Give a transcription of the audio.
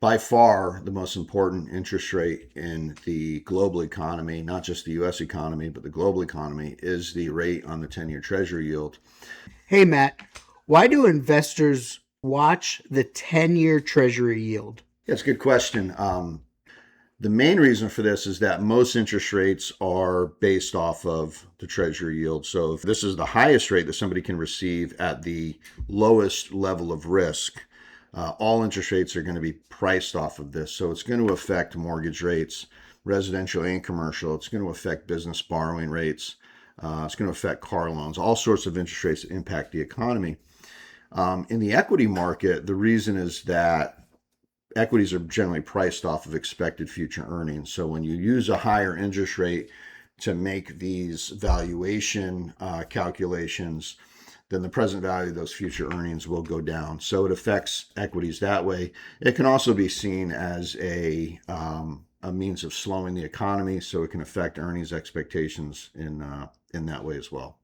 By far, the most important interest rate in the global economy, not just the US economy, but the global economy, is the rate on the 10-year Treasury yield. Hey, Matt, why do investors watch the 10-year Treasury yield? Yeah, it's a good question. The main reason for this is that most interest rates are based off of the Treasury yield. So if this is the highest rate that somebody can receive at the lowest level of risk, all interest rates are going to be priced off of this. So it's going to affect mortgage rates, residential and commercial. It's going to affect business borrowing rates. It's going to affect car loans, all sorts of interest rates that impact the economy. In the equity market, the reason is that equities are generally priced off of expected future earnings. So when you use a higher interest rate to make these valuation calculations, then the present value of those future earnings will go down. So it affects equities that way. It can also be seen as a means of slowing the economy, so it can affect earnings expectations in that way as well.